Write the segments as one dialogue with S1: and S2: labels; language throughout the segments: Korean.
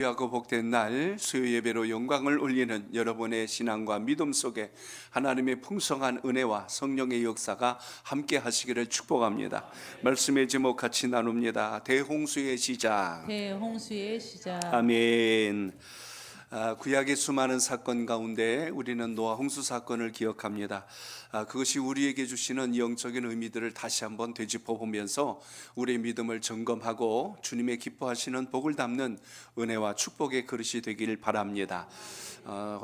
S1: 귀하고 복된 날 수요 예배로 영광을 올리는 여러분의 신앙과 믿음 속에 하나님의 풍성한 은혜와 성령의 역사가 함께 하시기를 축복합니다. 말씀의 제목 같이 나눕니다. 대홍수의 시작.
S2: 대홍수의 시작.
S1: 아멘. 구약의 수많은 사건 가운데 우리는 노아 홍수 사건을 기억합니다. 그것이 우리에게 주시는 영적인 의미들을 다시 한번 되짚어 보면서 우리의 믿음을 점검하고 주님의 기뻐하시는 복을 담는 은혜와 축복의 그릇이 되길 바랍니다.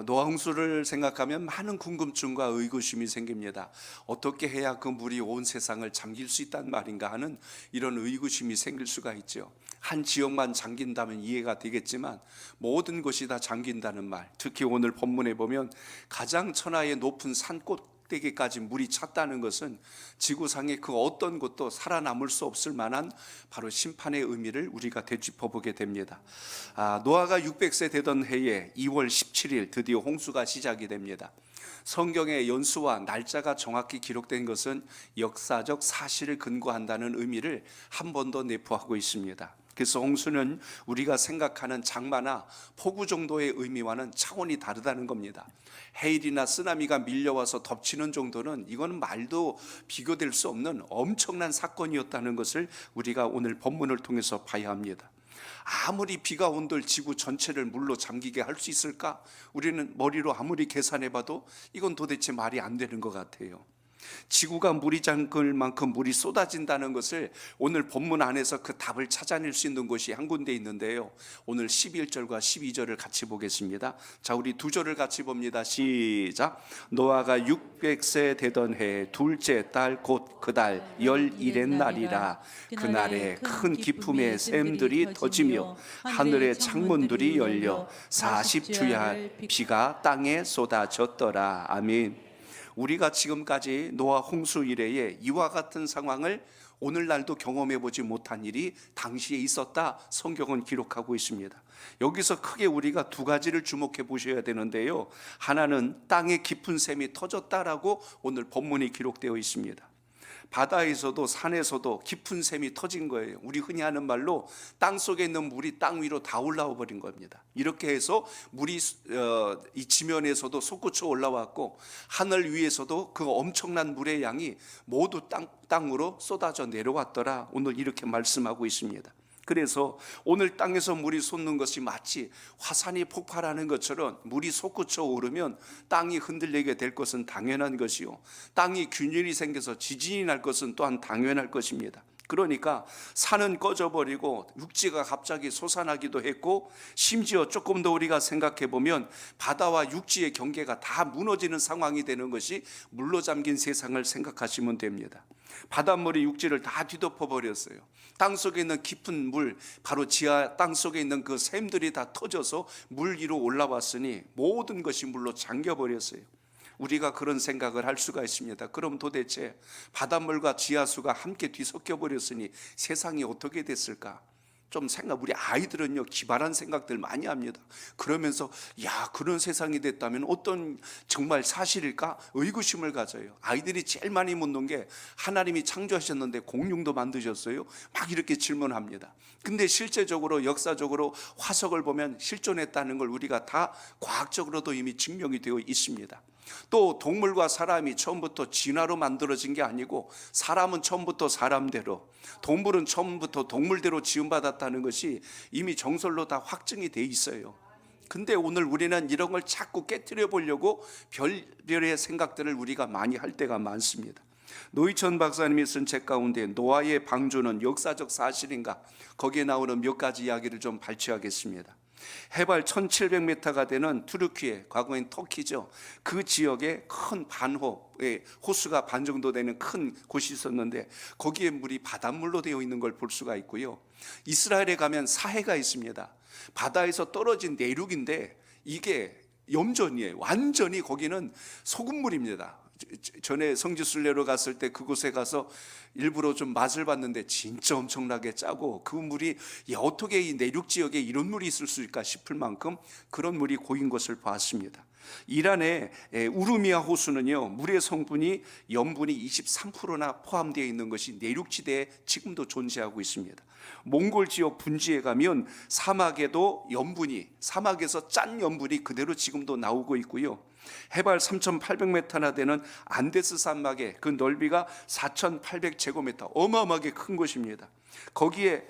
S1: 노아 홍수를 생각하면 많은 궁금증과 의구심이 생깁니다. 어떻게 해야 그 물이 온 세상을 잠길 수 있단 말인가 하는 이런 의구심이 생길 수가 있죠. 한 지역만 잠긴다면 이해가 되겠지만 모든 것이 다 잠긴다는 말, 특히 오늘 본문에 보면 가장 천하의 높은 산 꼭대기까지 물이 찼다는 것은 지구상의 그 어떤 곳도 살아남을 수 없을 만한 바로 심판의 의미를 우리가 되짚어 보게 됩니다. 노아가 600세 되던 해에 2월 17일 드디어 홍수가 시작이 됩니다. 성경의 연수와 날짜가 정확히 기록된 것은 역사적 사실을 근거한다는 의미를 한 번 더 내포하고 있습니다. 그래서 홍수는 우리가 생각하는 장마나 폭우 정도의 의미와는 차원이 다르다는 겁니다. 해일이나 쓰나미가 밀려와서 덮치는 정도는 이거는 말도 비교될 수 없는 엄청난 사건이었다는 것을 우리가 오늘 본문을 통해서 봐야 합니다. 아무리 비가 온들 지구 전체를 물로 잠기게 할 수 있을까? 우리는 머리로 아무리 계산해봐도 이건 도대체 말이 안 되는 것 같아요. 지구가 물이 잠글 만큼 물이 쏟아진다는 것을 오늘 본문 안에서 그 답을 찾아낼 수 있는 곳이 한 군데 있는데요. 오늘 11절과 12절을 같이 보겠습니다. 자, 우리 두 절을 같이 봅니다. 시작. 노아가 600세 되던 해 둘째 달 곧 그 달 열일의 날이라. 그날에 큰 기쁨의 샘들이 터지며 하늘의 창문들이 열려 40주야 비가 땅에 쏟아졌더라. 아멘. 우리가 지금까지 노아 홍수 이래에 이와 같은 상황을 오늘날도 경험해 보지 못한 일이 당시에 있었다, 성경은 기록하고 있습니다. 여기서 크게 우리가 두 가지를 주목해 보셔야 되는데요. 하나는 땅에 깊은 샘이 터졌다라고 오늘 본문이 기록되어 있습니다. 바다에서도 산에서도 깊은 샘이 터진 거예요. 우리 흔히 하는 말로 땅 속에 있는 물이 땅 위로 다 올라와 버린 겁니다. 이렇게 해서 물이 이 지면에서도 솟구쳐 올라왔고 하늘 위에서도 그 엄청난 물의 양이 모두 땅으로 쏟아져 내려왔더라. 오늘 이렇게 말씀하고 있습니다. 그래서 오늘 땅에서 물이 솟는 것이 마치 화산이 폭발하는 것처럼 물이 솟구쳐 오르면 땅이 흔들리게 될 것은 당연한 것이요, 땅이 균열이 생겨서 지진이 날 것은 또한 당연할 것입니다. 그러니까 산은 꺼져버리고 육지가 갑자기 솟아나기도 했고, 심지어 조금 더 우리가 생각해 보면 바다와 육지의 경계가 다 무너지는 상황이 되는 것이 물로 잠긴 세상을 생각하시면 됩니다. 바닷물이 육지를 다 뒤덮어 버렸어요. 땅속에 있는 깊은 물, 바로 지하 땅 속에 있는 그 샘들이 다 터져서 물 위로 올라왔으니 모든 것이 물로 잠겨 버렸어요. 우리가 그런 생각을 할 수가 있습니다. 그럼 도대체 바닷물과 지하수가 함께 뒤섞여 버렸으니 세상이 어떻게 됐을까? 좀 우리 아이들은요, 기발한 생각들 많이 합니다. 그러면서 야, 그런 세상이 됐다면 어떤 정말 사실일까? 의구심을 가져요. 아이들이 제일 많이 묻는 게 하나님이 창조하셨는데 공룡도 만드셨어요? 막 이렇게 질문합니다. 근데 실제적으로 역사적으로 화석을 보면 실존했다는 걸 우리가 다 과학적으로도 이미 증명이 되어 있습니다. 또 동물과 사람이 처음부터 진화로 만들어진 게 아니고 사람은 처음부터 사람대로, 동물은 처음부터 동물대로 지음받았다는 것이 이미 정설로 다 확증이 돼 있어요. 근데 오늘 우리는 이런 걸 자꾸 깨뜨려 보려고 별별의 생각들을 우리가 많이 할 때가 많습니다. 노희천 박사님이 쓴 책 가운데 노아의 방주는 역사적 사실인가, 거기에 나오는 몇 가지 이야기를 좀 발췌하겠습니다. 해발 1700m가 되는 투르키에, 과거엔 터키죠, 그 지역에 큰 반호의 호수가 반 정도 되는 큰 곳이 있었는데 거기에 물이 바닷물로 되어 있는 걸 볼 수가 있고요. 이스라엘에 가면 사해가 있습니다. 바다에서 떨어진 내륙인데 이게 염전이에요. 완전히 거기는 소금물입니다. 전에 성지순례로 갔을 때 그곳에 가서 일부러 좀 맛을 봤는데 진짜 엄청나게 짜고, 그 물이 어떻게 이 내륙 지역에 이런 물이 있을 수 있을까 싶을 만큼 그런 물이 고인 것을 봤습니다. 이란의 우르미아 호수는요, 물의 성분이 염분이 23%나 포함되어 있는 것이 내륙지대에 지금도 존재하고 있습니다. 몽골 지역 분지에 가면 사막에도 사막에서 짠 염분이 그대로 지금도 나오고 있고요. 해발 3,800m나 되는 안데스 산막의 그 넓이가 4,800제곱미터, 어마어마하게 큰 곳입니다. 거기에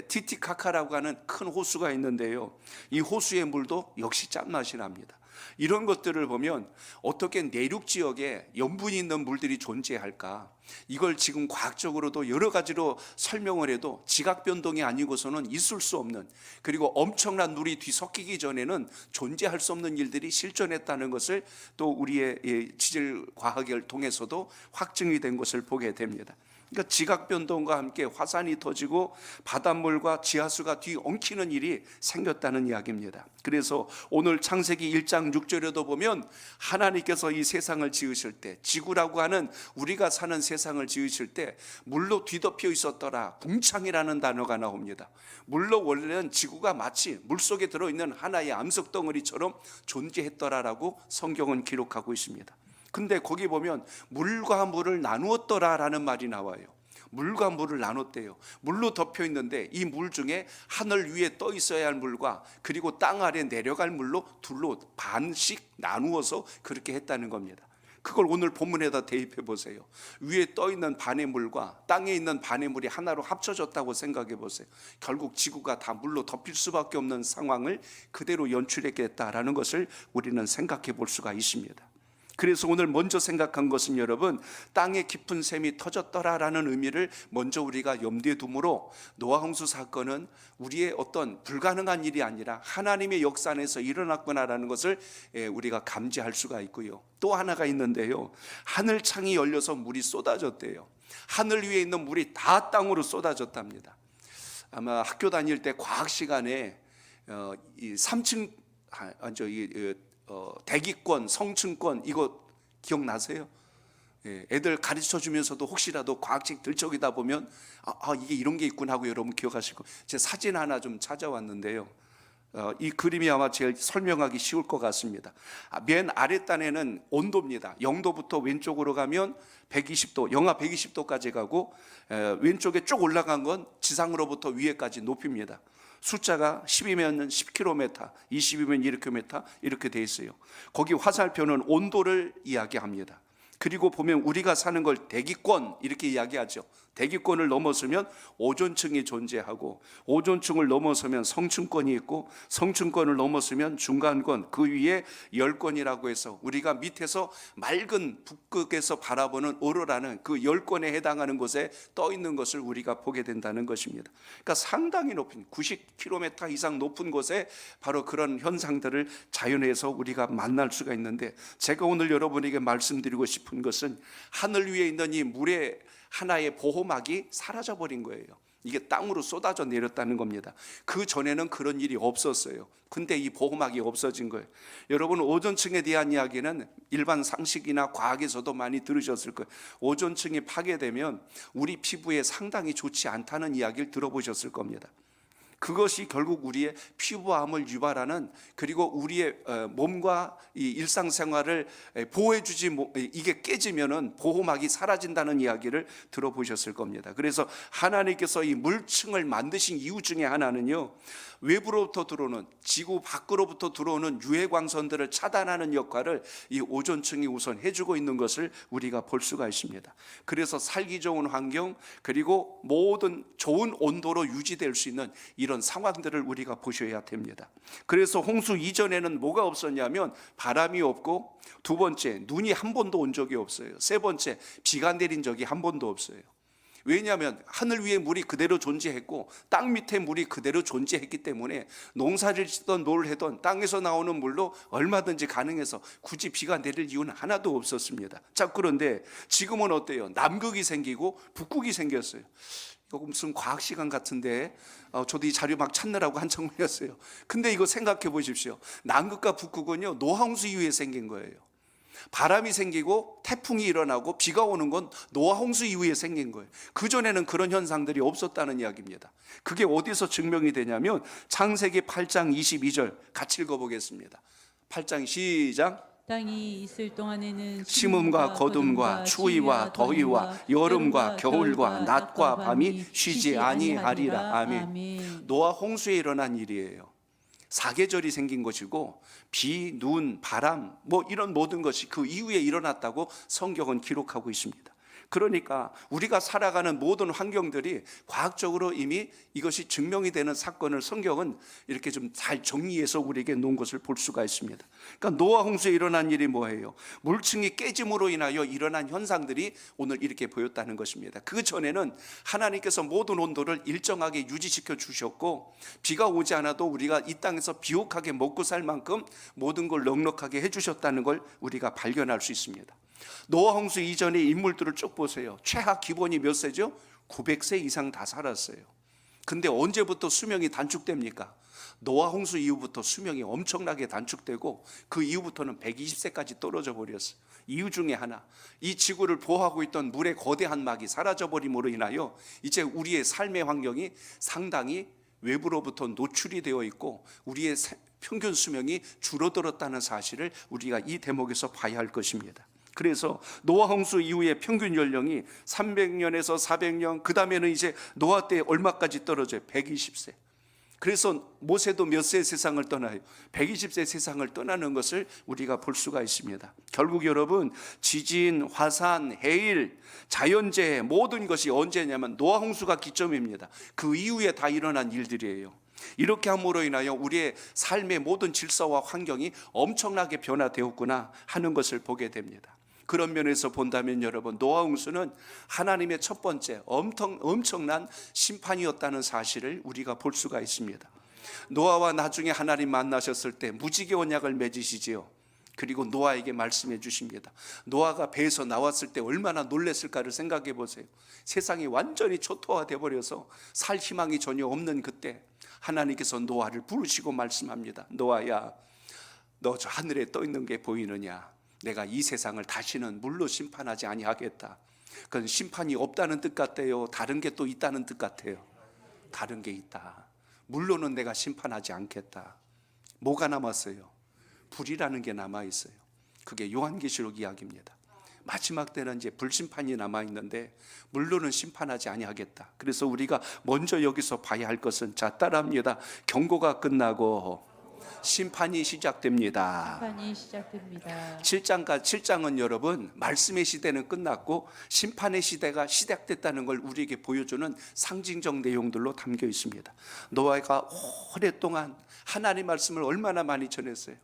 S1: 티티카카라고 하는 큰 호수가 있는데요, 이 호수의 물도 역시 짠맛이 납니다. 이런 것들을 보면 어떻게 내륙 지역에 염분이 있는 물들이 존재할까? 이걸 지금 과학적으로도 여러 가지로 설명을 해도 지각 변동이 아니고서는 있을 수 없는, 그리고 엄청난 물이 뒤섞이기 전에는 존재할 수 없는 일들이 실존했다는 것을 또 우리의 지질 과학을 통해서도 확증이 된 것을 보게 됩니다. 그러니까 지각 변동과 함께 화산이 터지고 바닷물과 지하수가 뒤엉키는 일이 생겼다는 이야기입니다. 그래서 오늘 창세기 1장 6절에도 보면 하나님께서 이 세상을 지으실 때, 지구라고 하는 우리가 사는 세상을 지으실 때 물로 뒤덮여 있었더라, 궁창이라는 단어가 나옵니다. 물로 원래는 지구가 마치 물속에 들어있는 하나의 암석 덩어리처럼 존재했더라라고 성경은 기록하고 있습니다. 근데 거기 보면 물과 물을 나누었더라라는 말이 나와요. 물과 물을 나눴대요. 물로 덮여 있는데 이 물 중에 하늘 위에 떠 있어야 할 물과 그리고 땅 아래 내려갈 물로 둘로 반씩 나누어서 그렇게 했다는 겁니다. 그걸 오늘 본문에다 대입해 보세요. 위에 떠 있는 반의 물과 땅에 있는 반의 물이 하나로 합쳐졌다고 생각해 보세요. 결국 지구가 다 물로 덮일 수밖에 없는 상황을 그대로 연출했겠다라는 것을 우리는 생각해 볼 수가 있습니다. 그래서 오늘 먼저 생각한 것은, 여러분, 땅에 깊은 샘이 터졌더라라는 의미를 먼저 우리가 염두에 두므로 노아 홍수 사건은 우리의 어떤 불가능한 일이 아니라 하나님의 역사 안에서 일어났구나라는 것을 우리가 감지할 수가 있고요. 또 하나가 있는데요, 하늘 창이 열려서 물이 쏟아졌대요. 하늘 위에 있는 물이 다 땅으로 쏟아졌답니다. 아마 학교 다닐 때 과학 시간에 이 3층 대기권, 성층권, 이거 기억나세요? 애들 가르쳐 주면서도 혹시라도 과학책 들적이다 보면 이게 이런 게 있구나 하고 여러분 기억하실 거예요. 제 사진 하나 좀 찾아왔는데요, 이 그림이 아마 제일 설명하기 쉬울 것 같습니다. 맨 아랫단에는 온도입니다. 0도부터 왼쪽으로 가면 120도, 영하 120도까지 가고, 왼쪽에 쭉 올라간 건 지상으로부터 위에까지 높입니다. 숫자가 10이면 10km, 20이면 1km 이렇게 돼 있어요. 거기 화살표는 온도를 이야기합니다. 그리고 보면 우리가 사는 걸 대기권 이렇게 이야기하죠. 대기권을 넘어서면 오존층이 존재하고, 오존층을 넘어서면 성층권이 있고, 성층권을 넘어서면 중간권, 그 위에 열권이라고 해서 우리가 밑에서 맑은 북극에서 바라보는 오로라는 그 열권에 해당하는 곳에 떠 있는 것을 우리가 보게 된다는 것입니다. 그러니까 상당히 높은 90km 이상 높은 곳에 바로 그런 현상들을 자연에서 우리가 만날 수가 있는데, 제가 오늘 여러분에게 말씀드리고 싶은 것은 하늘 위에 있는 이 물의 하나의 보호막이 사라져버린 거예요. 이게 땅으로 쏟아져 내렸다는 겁니다. 그 전에는 그런 일이 없었어요. 근데 이 보호막이 없어진 거예요. 여러분, 오존층에 대한 이야기는 일반 상식이나 과학에서도 많이 들으셨을 거예요. 오존층이 파괴되면 우리 피부에 상당히 좋지 않다는 이야기를 들어보셨을 겁니다. 그것이 결국 우리의 피부암을 유발하는, 그리고 우리의 몸과 이 일상생활을 보호해주지, 이게 깨지면은 보호막이 사라진다는 이야기를 들어보셨을 겁니다. 그래서 하나님께서 이 물층을 만드신 이유 중에 하나는요, 외부로부터 들어오는, 지구 밖으로부터 들어오는 유해 광선들을 차단하는 역할을 이 오존층이 우선 해주고 있는 것을 우리가 볼 수가 있습니다. 그래서 살기 좋은 환경, 그리고 모든 좋은 온도로 유지될 수 있는 이런 상황들을 우리가 보셔야 됩니다. 그래서 홍수 이전에는 뭐가 없었냐면 바람이 없고, 두 번째 눈이 한 번도 온 적이 없어요. 세 번째 비가 내린 적이 한 번도 없어요. 왜냐하면 하늘 위에 물이 그대로 존재했고 땅 밑에 물이 그대로 존재했기 때문에 농사를 짓던 노를 해던 땅에서 나오는 물로 얼마든지 가능해서 굳이 비가 내릴 이유는 하나도 없었습니다. 자, 그런데 지금은 어때요? 남극이 생기고 북극이 생겼어요. 이거 무슨 과학 시간 같은데 저도 이 자료 막 찾느라고 한참 걸렸어요. 근데 이거 생각해 보십시오. 남극과 북극은요, 노하우스 이후에 생긴 거예요. 바람이 생기고 태풍이 일어나고 비가 오는 건 노아 홍수 이후에 생긴 거예요. 그전에는 그런 현상들이 없었다는 이야기입니다. 그게 어디서 증명이 되냐면 창세기 8장 22절 같이 읽어보겠습니다. 8장 시작.
S2: 땅이 있을 동안에는
S1: 심음과 거둠과 추위와 더위와 여름과 겨울과 낮과 밤이 쉬지 아니하리라. 아멘. 노아 홍수에 일어난 일이에요. 사계절이 생긴 것이고 비, 눈, 바람 뭐 이런 모든 것이 그 이후에 일어났다고 성경은 기록하고 있습니다. 그러니까 우리가 살아가는 모든 환경들이 과학적으로 이미 이것이 증명이 되는 사건을 성경은 이렇게 좀 잘 정리해서 우리에게 놓은 것을 볼 수가 있습니다. 그러니까 노아 홍수에 일어난 일이 뭐예요? 물층이 깨짐으로 인하여 일어난 현상들이 오늘 이렇게 보였다는 것입니다. 그 전에는 하나님께서 모든 온도를 일정하게 유지시켜 주셨고 비가 오지 않아도 우리가 이 땅에서 비옥하게 먹고 살 만큼 모든 걸 넉넉하게 해주셨다는 걸 우리가 발견할 수 있습니다. 노아 홍수 이전의 인물들을 쭉 보세요. 최하 기본이 몇 세죠? 900세 이상 다 살았어요. 근데 언제부터 수명이 단축됩니까? 노아 홍수 이후부터 수명이 엄청나게 단축되고 그 이후부터는 120세까지 떨어져 버렸어요. 이유 중에 하나, 이 지구를 보호하고 있던 물의 거대한 막이 사라져버림으로 인하여 이제 우리의 삶의 환경이 상당히 외부로부터 노출이 되어 있고 우리의 평균 수명이 줄어들었다는 사실을 우리가 이 대목에서 봐야 할 것입니다. 그래서 노아 홍수 이후에 평균 연령이 300년에서 400년, 그 다음에는 이제 노아 때 얼마까지 떨어져요? 120세. 그래서 모세도 몇 세 세상을 떠나요? 120세 세상을 떠나는 것을 우리가 볼 수가 있습니다. 결국 여러분, 지진, 화산, 해일, 자연재해 모든 것이 언제냐면 노아 홍수가 기점입니다. 그 이후에 다 일어난 일들이에요. 이렇게 함으로 인하여 우리의 삶의 모든 질서와 환경이 엄청나게 변화되었구나 하는 것을 보게 됩니다. 그런 면에서 본다면 여러분, 노아 홍수는 하나님의 첫 번째 엄청난 심판이었다는 사실을 우리가 볼 수가 있습니다. 노아와 나중에 하나님 만나셨을 때 무지개 언약을 맺으시지요. 그리고 노아에게 말씀해 주십니다. 노아가 배에서 나왔을 때 얼마나 놀랐을까를 생각해 보세요. 세상이 완전히 초토화돼 버려서 살 희망이 전혀 없는 그때 하나님께서 노아를 부르시고 말씀합니다. 노아야, 너 저 하늘에 떠 있는 게 보이느냐? 내가 이 세상을 다시는 물로 심판하지 아니하겠다. 그건 심판이 없다는 뜻 같아요? 다른 게 또 있다는 뜻 같아요? 다른 게 있다. 물로는 내가 심판하지 않겠다. 뭐가 남았어요? 불이라는 게 남아있어요. 그게 요한계시록 이야기입니다. 마지막 때는 이제 불심판이 남아있는데 물로는 심판하지 아니하겠다. 그래서 우리가 먼저 여기서 봐야 할 것은, 자 따라합니다. 경고가 끝나고 심판이 시작됩니다.
S2: 심판이 시작됩니다.
S1: 7장은 여러분, 말씀의 시대는 끝났고 심판의 시대가 시작됐다는 걸 우리에게 보여주는 상징적 내용들로 담겨 있습니다. 노아가 오랫동안 하나님 말씀을 얼마나 많이 전했어요.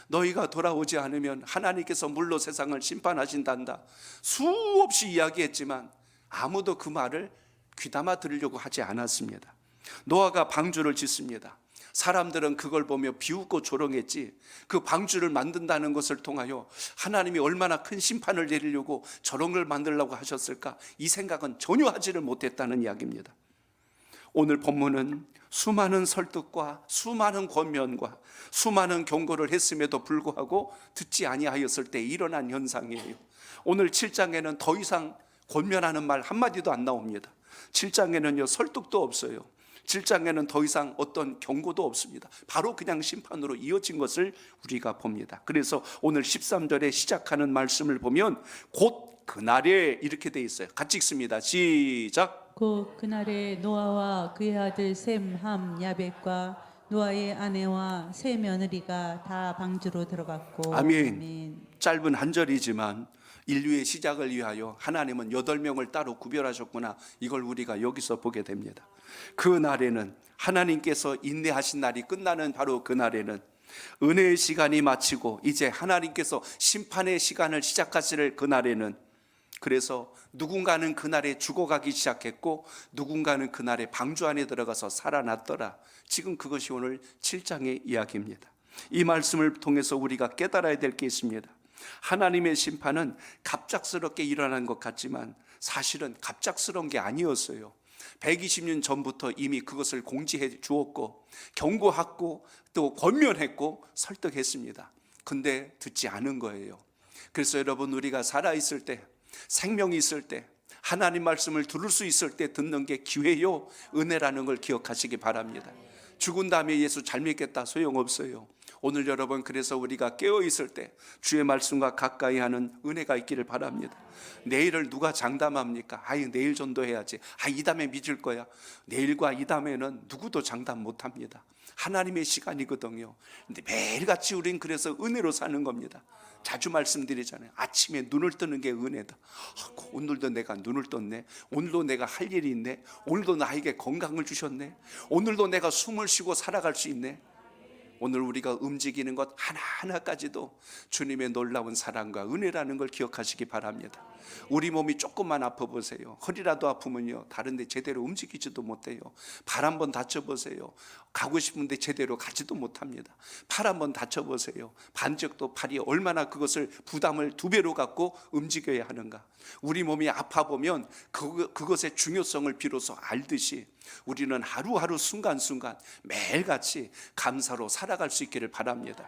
S1: 너희가 돌아오지 않으면 하나님께서 물로 세상을 심판하신단다. 수없이 이야기했지만 아무도 그 말을 귀담아 들으려고 하지 않았습니다. 노아가 방주를 짓습니다. 사람들은 그걸 보며 비웃고 조롱했지, 그 방주를 만든다는 것을 통하여 하나님이 얼마나 큰 심판을 내리려고 저런 걸 만들려고 하셨을까, 이 생각은 전혀 하지를 못했다는 이야기입니다. 오늘 본문은 수많은 설득과 수많은 권면과 수많은 경고를 했음에도 불구하고 듣지 아니하였을 때 일어난 현상이에요. 오늘 7장에는 더 이상 권면하는 말 한마디도 안 나옵니다. 7장에는요 설득도 없어요. 7장에는 더 이상 어떤 경고도 없습니다. 바로 그냥 심판으로 이어진 것을 우리가 봅니다. 그래서 오늘 13절에 시작하는 말씀을 보면 곧 그날에 이렇게 돼 있어요. 같이 읽습니다. 시작.
S2: 곧 그날에 노아와 그의 아들 셈, 함, 야벳과 노아의 아내와 세 며느리가 다 방주로 들어갔고.
S1: 아멘. 짧은 한 절이지만 인류의 시작을 위하여 하나님은 8명을 따로 구별하셨구나, 이걸 우리가 여기서 보게 됩니다. 그 날에는, 하나님께서 인내하신 날이 끝나는 바로 그 날에는 은혜의 시간이 마치고 이제 하나님께서 심판의 시간을 시작하실 그 날에는, 그래서 누군가는 그날에 죽어가기 시작했고 누군가는 그날에 방주 안에 들어가서 살아났더라. 지금 그것이 오늘 7장의 이야기입니다. 이 말씀을 통해서 우리가 깨달아야 될 게 있습니다. 하나님의 심판은 갑작스럽게 일어난 것 같지만 사실은 갑작스러운 게 아니었어요. 120년 전부터 이미 그것을 공지해 주었고 경고했고 또 권면했고 설득했습니다. 근데 듣지 않은 거예요. 그래서 여러분, 우리가 살아있을 때, 생명이 있을 때, 하나님 말씀을 들을 수 있을 때 듣는 게 기회요, 은혜라는 걸 기억하시기 바랍니다. 죽은 다음에 예수 잘 믿겠다 소용없어요. 오늘 여러분, 그래서 우리가 깨어있을 때 주의 말씀과 가까이 하는 은혜가 있기를 바랍니다. 내일을 누가 장담합니까? 아유, 내일 전도해야지. 이 다음에 믿을 거야. 내일과 이 다음에는 누구도 장담 못합니다. 하나님의 시간이거든요. 근데 매일같이 우린 그래서 은혜로 사는 겁니다. 자주 말씀드리잖아요. 아침에 눈을 뜨는 게 은혜다. 오늘도 내가 눈을 떴네. 오늘도 내가 할 일이 있네. 오늘도 나에게 건강을 주셨네. 오늘도 내가 숨을 쉬고 살아갈 수 있네. 오늘 우리가 움직이는 것 하나하나까지도 주님의 놀라운 사랑과 은혜라는 걸 기억하시기 바랍니다. 우리 몸이 조금만 아파보세요. 허리라도 아프면요, 다른데 제대로 움직이지도 못해요. 발 한번 다쳐보세요. 가고 싶은데 제대로 가지도 못합니다. 팔 한번 다쳐보세요. 반쪽도 팔이 얼마나 그것을 부담을 2배로 갖고 움직여야 하는가. 우리 몸이 아파보면 그것의 중요성을 비로소 알듯이 우리는 하루하루 순간순간 매일같이 감사로 살아갈 수 있기를 바랍니다.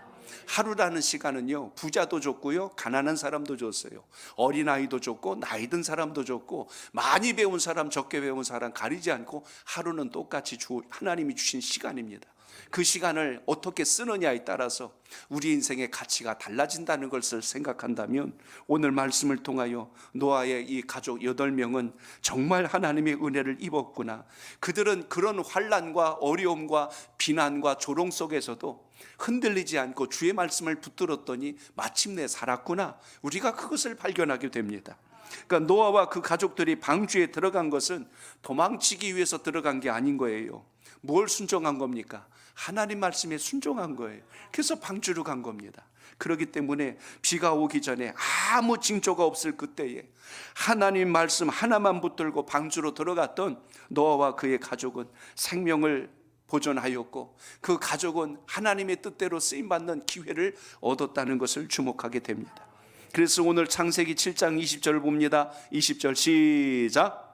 S1: 하루라는 시간은요, 부자도 좋고요, 가난한 사람도 좋았어요. 어린아이도 좋고 나이 든 사람도 좋고 많이 배운 사람 적게 배운 사람 가리지 않고 하루는 똑같이 하나님이 주신 시간입니다. 그 시간을 어떻게 쓰느냐에 따라서 우리 인생의 가치가 달라진다는 것을 생각한다면, 오늘 말씀을 통하여 노아의 이 가족 8명은 정말 하나님의 은혜를 입었구나. 그들은 그런 환난과 어려움과 비난과 조롱 속에서도 흔들리지 않고 주의 말씀을 붙들었더니 마침내 살았구나. 우리가 그것을 발견하게 됩니다. 그러니까 노아와 그 가족들이 방주에 들어간 것은 도망치기 위해서 들어간 게 아닌 거예요. 뭘 순종한 겁니까? 하나님 말씀에 순종한 거예요. 그래서 방주로 간 겁니다. 그렇기 때문에 비가 오기 전에 아무 징조가 없을 그때에 하나님 말씀 하나만 붙들고 방주로 들어갔던 노아와 그의 가족은 생명을 보존하였고, 그 가족은 하나님의 뜻대로 쓰임받는 기회를 얻었다는 것을 주목하게 됩니다. 그래서 오늘 창세기 7장 20절 봅니다. 20절 시작.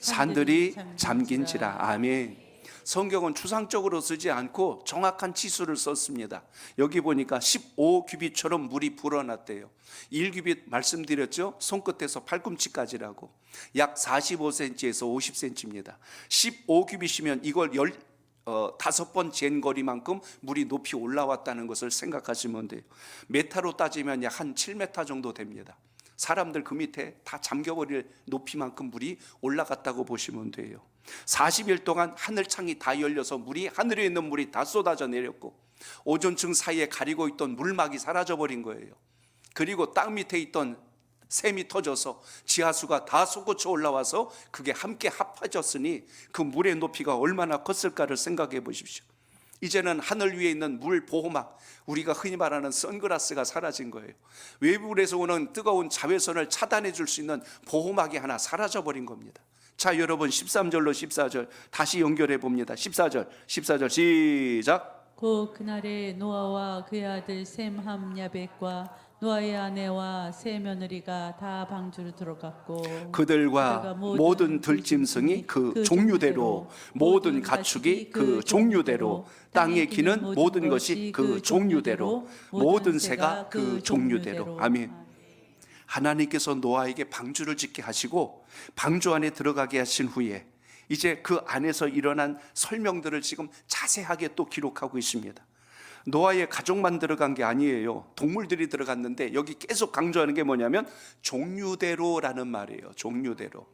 S1: 산들이 잠긴지라. 아멘. 성경은 추상적으로 쓰지 않고 정확한 치수를 썼습니다. 여기 보니까 15규빗처럼 물이 불어났대요. 1규빗 말씀드렸죠? 손끝에서 팔꿈치까지라고. 약 45cm에서 50cm입니다. 15규빗이면 이걸 5번 잰 거리만큼 물이 높이 올라왔다는 것을 생각하시면 돼요. 메타로 따지면 약 한 7m 정도 됩니다. 사람들 그 밑에 다 잠겨버릴 높이만큼 물이 올라갔다고 보시면 돼요. 40일 동안 하늘창이 다 열려서 물이, 하늘에 있는 물이 다 쏟아져 내렸고, 오존층 사이에 가리고 있던 물막이 사라져버린 거예요. 그리고 땅 밑에 있던 샘이 터져서 지하수가 다 솟구쳐 올라와서 그게 함께 합해졌으니 그 물의 높이가 얼마나 컸을까를 생각해 보십시오. 이제는 하늘 위에 있는 물 보호막, 우리가 흔히 말하는 선글라스가 사라진 거예요. 외부에서 오는 뜨거운 자외선을 차단해 줄 수 있는 보호막이 하나 사라져 버린 겁니다. 자, 여러분 13절로 14절 다시 연결해 봅니다. 14절 시작.
S2: 그날에 노아와 그의 아들 셈, 함, 야벳과 노아의 아내와 세 며느리가 다 방주로 들어갔고,
S1: 그들과 모든 들짐승이 그 종류대로, 모든 가축이 그 종류대로, 땅에 기는 모든 것이 그 종류대로, 모든 새가 그 종류대로. 아멘. 하나님께서 노아에게 방주를 짓게 하시고 방주 안에 들어가게 하신 후에 이제 그 안에서 일어난 설명들을 지금 자세하게 또 기록하고 있습니다. 노아의 가족만 들어간 게 아니에요. 동물들이 들어갔는데 여기 계속 강조하는 게 뭐냐면 종류대로라는 말이에요. 종류대로.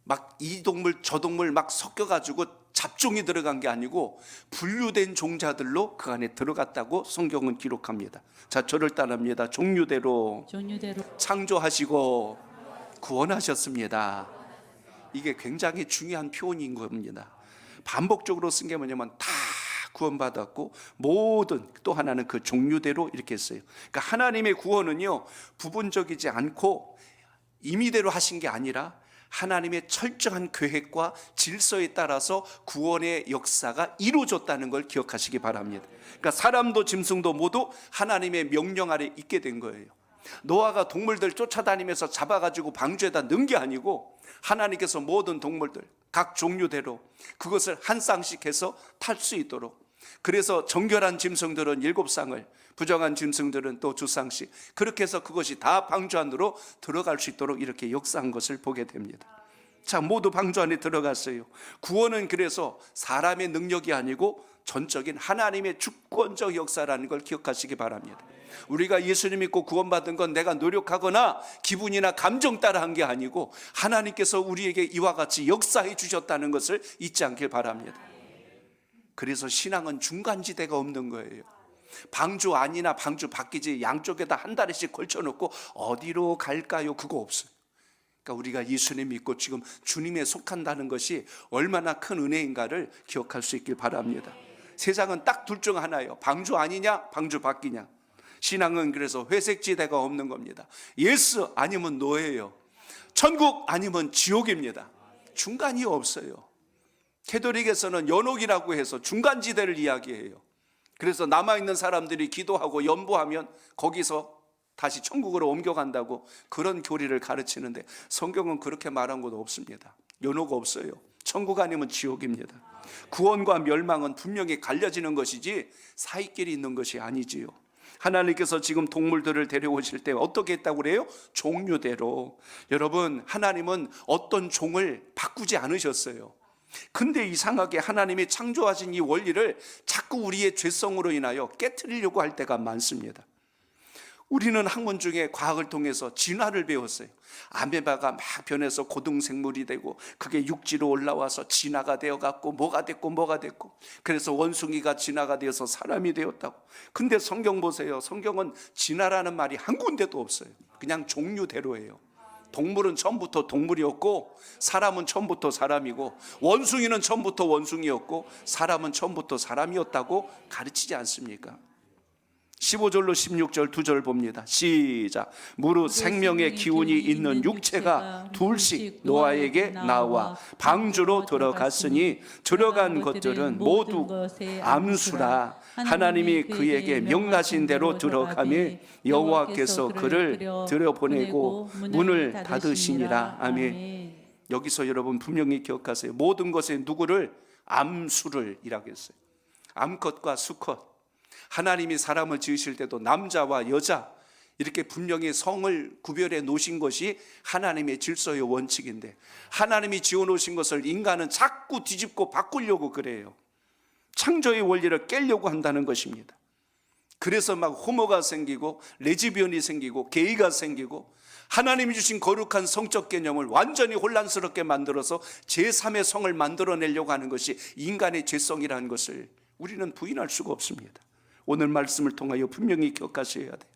S1: 막 이 동물 저 동물 막 섞여가지고 잡종이 들어간 게 아니고 분류된 종자들로 그 안에 들어갔다고 성경은 기록합니다. 자, 저를 따라합니다. 종류대로 창조하시고 구원하셨습니다. 이게 굉장히 중요한 표현인 겁니다. 반복적으로 쓴 게 뭐냐면 다 구원받았고 모든, 또 하나는 그 종류대로 이렇게 했어요. 그러니까 하나님의 구원은요, 부분적이지 않고 임의대로 하신 게 아니라 하나님의 철저한 계획과 질서에 따라서 구원의 역사가 이루어졌다는 걸 기억하시기 바랍니다. 그러니까 사람도 짐승도 모두 하나님의 명령 아래 있게 된 거예요. 노아가 동물들 쫓아다니면서 잡아가지고 방주에다 넣은 게 아니고 하나님께서 모든 동물들 각 종류대로 그것을 한 쌍씩 해서 탈 수 있도록, 그래서 정결한 짐승들은 7쌍을, 부정한 짐승들은 또 2쌍씩, 그렇게 해서 그것이 다 방주 안으로 들어갈 수 있도록 이렇게 역사한 것을 보게 됩니다. 자, 모두 방주 안에 들어갔어요. 구원은 그래서 사람의 능력이 아니고 전적인 하나님의 주권적 역사라는 걸 기억하시기 바랍니다. 우리가 예수님 믿고 구원받은 건 내가 노력하거나 기분이나 감정 따라 한 게 아니고 하나님께서 우리에게 이와 같이 역사해 주셨다는 것을 잊지 않길 바랍니다. 그래서 신앙은 중간지대가 없는 거예요. 방주 안이나 방주 밖이지 양쪽에다 한 다리씩 걸쳐놓고 어디로 갈까요? 그거 없어요. 그러니까 우리가 예수님 믿고 지금 주님에 속한다는 것이 얼마나 큰 은혜인가를 기억할 수 있길 바랍니다. 세상은 딱 둘 중 하나예요. 방주 아니냐, 방주 밖이냐. 신앙은 그래서 회색지대가 없는 겁니다. 예스 아니면 노예예요. 천국 아니면 지옥입니다. 중간이 없어요. 캐톨릭에서는 연옥이라고 해서 중간지대를 이야기해요. 그래서 남아있는 사람들이 기도하고 연보하면 거기서 다시 천국으로 옮겨간다고 그런 교리를 가르치는데 성경은 그렇게 말한 것도 없습니다. 연옥 없어요. 천국 아니면 지옥입니다. 구원과 멸망은 분명히 갈려지는 것이지 사이끼리 있는 것이 아니지요. 하나님께서 지금 동물들을 데려오실 때 어떻게 했다고 그래요? 종류대로. 여러분, 하나님은 어떤 종을 바꾸지 않으셨어요. 근데 이상하게 하나님이 창조하신 이 원리를 자꾸 우리의 죄성으로 인하여 깨트리려고 할 때가 많습니다. 우리는 학문 중에 과학을 통해서 진화를 배웠어요. 아메바가 막 변해서 고등생물이 되고 그게 육지로 올라와서 진화가 되어갖고 뭐가 됐고 그래서 원숭이가 진화가 되어서 사람이 되었다고. 근데 성경 보세요. 성경은 진화라는 말이 한 군데도 없어요. 그냥 종류대로예요. 동물은 처음부터 동물이었고 사람은 처음부터 사람이고 원숭이는 처음부터 원숭이였고 사람은 처음부터 사람이었다고 가르치지 않습니까? 15절로 16절 2절 봅니다. 시작. 무릇 생명의 기운이 있는 육체가 둘씩 노아에게 나와 방주로 들어갔으니 들어간 것들은 모두 암수라. 하나님이 그에게 명하신 대로 들어가며 여호와께서 그를 들여보내고 문을 닫으시니라. 아멘. 여기서 여러분 분명히 기억하세요. 모든 것에 누구를? 암수를 이라고 했어요. 암컷과 수컷. 하나님이 사람을 지으실 때도 남자와 여자 이렇게 분명히 성을 구별해 놓으신 것이 하나님의 질서의 원칙인데 하나님이 지어놓으신 것을 인간은 자꾸 뒤집고 바꾸려고 그래요. 창조의 원리를 깨려고 한다는 것입니다. 그래서 막 호모가 생기고 레즈비언이 생기고 게이가 생기고 하나님이 주신 거룩한 성적 개념을 완전히 혼란스럽게 만들어서 제3의 성을 만들어내려고 하는 것이 인간의 죄성이라는 것을 우리는 부인할 수가 없습니다. 오늘 말씀을 통하여 분명히 기억하셔야 돼요.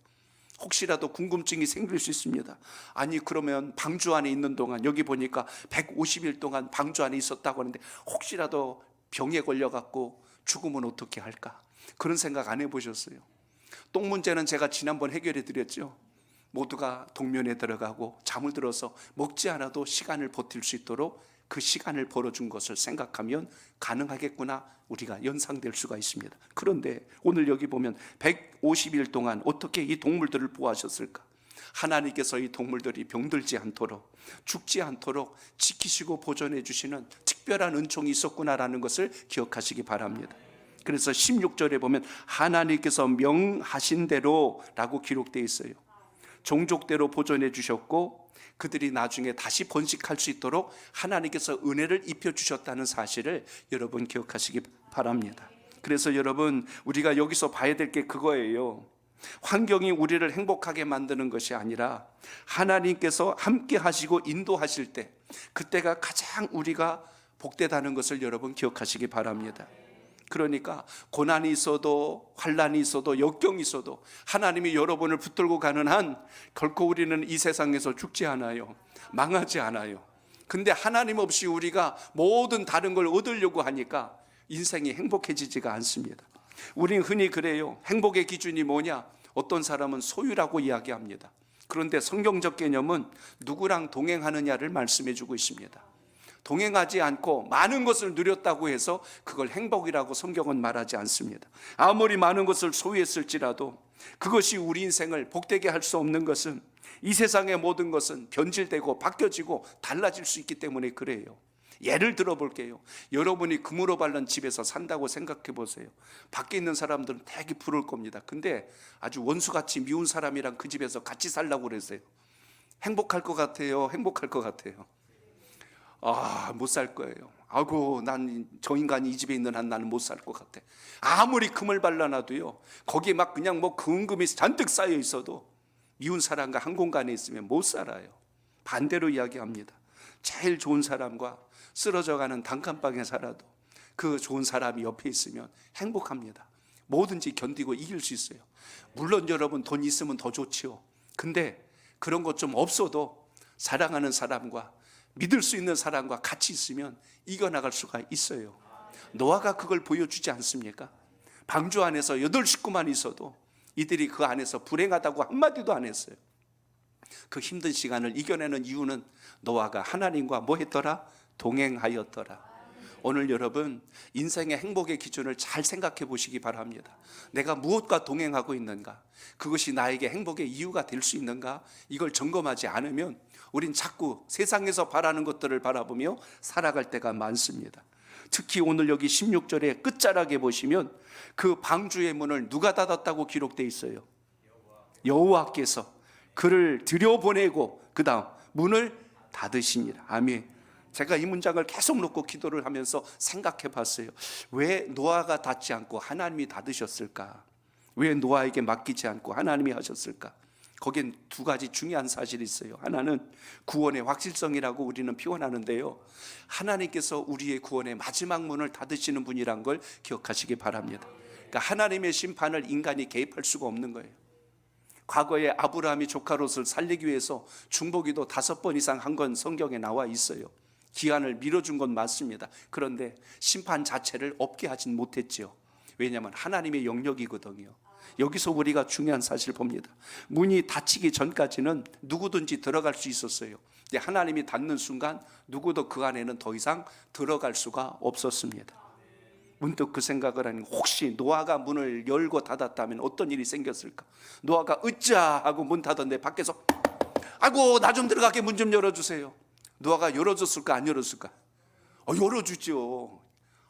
S1: 혹시라도 궁금증이 생길 수 있습니다. 아니 그러면 방주 안에 있는 동안 여기 보니까 150일 동안 방주 안에 있었다고 하는데 혹시라도 병에 걸려갖고 죽으면 어떻게 할까? 그런 생각 안 해보셨어요? 똥 문제는 제가 지난번 해결해 드렸죠. 모두가 동면에 들어가고 잠을 들어서 먹지 않아도 시간을 버틸 수 있도록 그 시간을 벌어준 것을 생각하면 가능하겠구나 우리가 연상될 수가 있습니다. 그런데 오늘 여기 보면 150일 동안 어떻게 이 동물들을 보호하셨을까? 하나님께서 이 동물들이 병들지 않도록 죽지 않도록 지키시고 보존해 주시는 특별한 은총이 있었구나라는 것을 기억하시기 바랍니다. 그래서 16절에 보면 하나님께서 명하신 대로 라고 기록되어 있어요. 종족대로 보존해 주셨고 그들이 나중에 다시 번식할 수 있도록 하나님께서 은혜를 입혀주셨다는 사실을 여러분 기억하시기 바랍니다. 그래서 여러분 우리가 여기서 봐야 될 게 그거예요. 환경이 우리를 행복하게 만드는 것이 아니라 하나님께서 함께 하시고 인도하실 때 그때가 가장 우리가 복되다는 것을 여러분 기억하시기 바랍니다. 그러니까 고난이 있어도 환난이 있어도 역경이 있어도 하나님이 여러분을 붙들고 가는 한 결코 우리는 이 세상에서 죽지 않아요. 망하지 않아요. 근데 하나님 없이 우리가 모든 다른 걸 얻으려고 하니까 인생이 행복해지지가 않습니다. 우린 흔히 그래요. 행복의 기준이 뭐냐? 어떤 사람은 소유라고 이야기합니다. 그런데 성경적 개념은 누구랑 동행하느냐를 말씀해 주고 있습니다. 동행하지 않고 많은 것을 누렸다고 해서 그걸 행복이라고 성경은 말하지 않습니다. 아무리 많은 것을 소유했을지라도 그것이 우리 인생을 복되게 할 수 없는 것은 이 세상의 모든 것은 변질되고 바뀌어지고 달라질 수 있기 때문에 그래요. 예를 들어 볼게요. 여러분이 금으로 밟는 집에서 산다고 생각해 보세요. 밖에 있는 사람들은 되게 부러울 겁니다. 근데 아주 원수같이 미운 사람이랑 그 집에서 같이 살라고 그랬어요. 행복할 것 같아요? 행복할 것 같아요? 못 살 거예요. 아이고, 난 저 인간이 이 집에 있는 한 나는 못 살 것 같아. 아무리 금을 발라놔도요, 거기에 막 그냥 뭐 금금이 잔뜩 쌓여 있어도 미운 사람과 한 공간에 있으면 못 살아요. 반대로 이야기합니다. 제일 좋은 사람과 쓰러져가는 단칸방에 살아도 그 좋은 사람이 옆에 있으면 행복합니다. 뭐든지 견디고 이길 수 있어요. 물론 여러분 돈 있으면 더 좋지요. 근데 그런 것 좀 없어도 사랑하는 사람과 믿을 수 있는 사람과 같이 있으면 이겨나갈 수가 있어요. 노아가 그걸 보여주지 않습니까? 방주 안에서 8 식구만 있어도 이들이 그 안에서 불행하다고 한마디도 안 했어요. 그 힘든 시간을 이겨내는 이유는 노아가 하나님과 뭐 했더라? 동행하였더라. 오늘 여러분 인생의 행복의 기준을 잘 생각해 보시기 바랍니다. 내가 무엇과 동행하고 있는가? 그것이 나에게 행복의 이유가 될 수 있는가? 이걸 점검하지 않으면 우린 자꾸 세상에서 바라는 것들을 바라보며 살아갈 때가 많습니다. 특히 오늘 여기 16절의 끝자락에 보시면 그 방주의 문을 누가 닫았다고 기록되어 있어요? 여호와께서 그를 들여보내고 그 다음 문을 닫으시니라. 아멘. 제가 이 문장을 계속 놓고 기도를 하면서 생각해 봤어요. 왜 노아가 닫지 않고 하나님이 닫으셨을까? 왜 노아에게 맡기지 않고 하나님이 하셨을까? 거기엔 2가지 중요한 사실이 있어요. 하나는 구원의 확실성이라고 우리는 표현하는데요, 하나님께서 우리의 구원의 마지막 문을 닫으시는 분이란 걸 기억하시기 바랍니다. 그러니까 하나님의 심판을 인간이 개입할 수가 없는 거예요. 과거에 아브라함이 조카 롯을 살리기 위해서 중보기도 5번 이상 한 건 성경에 나와 있어요. 기한을 미뤄준 건 맞습니다. 그런데 심판 자체를 없게 하진 못했지요. 왜냐하면 하나님의 영역이거든요. 여기서 우리가 중요한 사실을 봅니다. 문이 닫히기 전까지는 누구든지 들어갈 수 있었어요. 근데 하나님이 닫는 순간 누구도 그 안에는 더 이상 들어갈 수가 없었습니다. 문득 그 생각을 하니, 혹시 노아가 문을 열고 닫았다면 어떤 일이 생겼을까? 노아가 으쌰 하고 문 닫았는데 밖에서 아이고, 나 좀 들어가게 문 좀 열어주세요. 노아가 열어줬을까 안 열어줬을까? 열어주죠.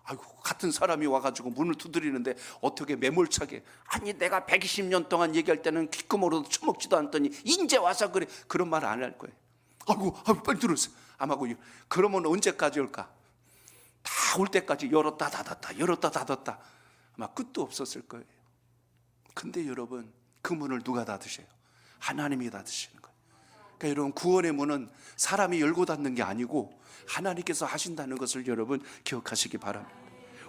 S1: 아이고, 같은 사람이 와가지고 문을 두드리는데 어떻게 매몰차게, 아니 내가 120년 동안 얘기할 때는 귓구멍으로도 처먹지도 않더니 인제 와서 그래, 그런 말 안 할 거예요. 아이고 빨리 들어오세요. 아마 그러면 언제까지 올까? 다 올 때까지 열었다 닫았다 열었다 닫았다 아마 끝도 없었을 거예요. 근데 여러분, 그 문을 누가 닫으셔요? 하나님이 닫으시는 거예요. 그러니까 여러분, 구원의 문은 사람이 열고 닫는 게 아니고 하나님께서 하신다는 것을 여러분 기억하시기 바랍니다.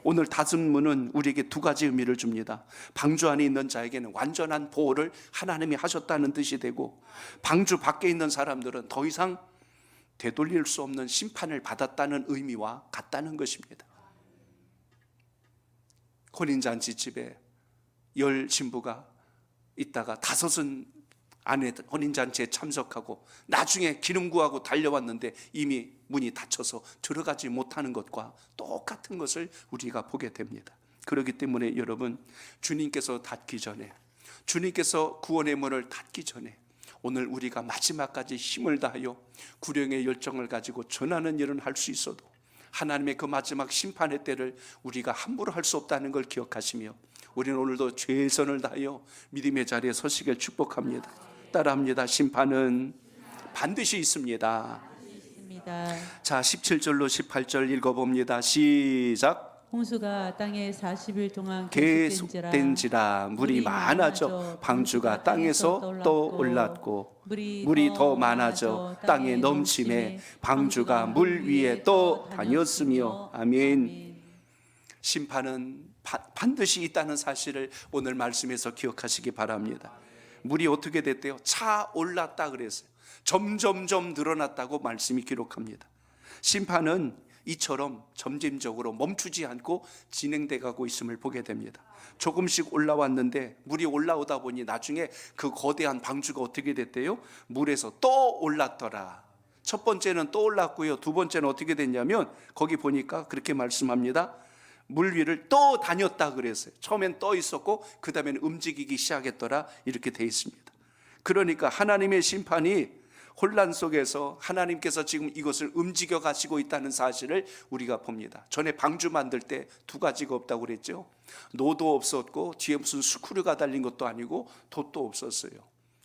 S1: 오늘 닫은 문은 우리에게 2가지 의미를 줍니다. 방주 안에 있는 자에게는 완전한 보호를 하나님이 하셨다는 뜻이 되고, 방주 밖에 있는 사람들은 더 이상 되돌릴 수 없는 심판을 받았다는 의미와 같다는 것입니다. 혼인잔치집에 10 신부가 있다가 5은 안에 혼인잔치에 참석하고 나중에 기름 구하고 달려왔는데 이미 문이 닫혀서 들어가지 못하는 것과 똑같은 것을 우리가 보게 됩니다. 그렇기 때문에 여러분, 주님께서 닫기 전에, 주님께서 구원의 문을 닫기 전에 오늘 우리가 마지막까지 힘을 다하여 구령의 열정을 가지고 전하는 일은 할 수 있어도 하나님의 그 마지막 심판의 때를 우리가 함부로 할 수 없다는 걸 기억하시며, 우리는 오늘도 최선을 다하여 믿음의 자리에 서시길 축복합니다. 따라합니다. 심판은 반드시 있습니다. 자, 17절로 18절 읽어봅니다. 시작.
S2: 홍수가 땅에 40일 동안
S1: 계속된지라 물이 많아져 방주가 땅에서 떠올랐고, 물이 더 많아져 땅에 넘침에 방주가 물 위에 떠다녔으며. 아멘. 심판은 반드시 있다는 사실을 오늘 말씀에서 기억하시기 바랍니다. 물이 어떻게 됐대요? 차올랐다 그랬어요. 점점점 늘어났다고 말씀이 기록합니다. 심판은 이처럼 점진적으로 멈추지 않고 진행돼 가고 있음을 보게 됩니다. 조금씩 올라왔는데 물이 올라오다 보니 나중에 그 거대한 방주가 어떻게 됐대요? 물에서 또 올랐더라. 첫 번째는 또 올랐고요, 2번째는 어떻게 됐냐면 거기 보니까 그렇게 말씀합니다. 물 위를 또 다녔다 그랬어요. 처음엔 떠 있었고 그 다음에는 움직이기 시작했더라, 이렇게 돼 있습니다. 그러니까 하나님의 심판이 혼란 속에서 하나님께서 지금 이것을 움직여 가시고 있다는 사실을 우리가 봅니다. 전에 방주 만들 때 두 가지가 없다고 그랬죠. 노도 없었고 뒤에 무슨 스크류가 달린 것도 아니고 돛도 없었어요.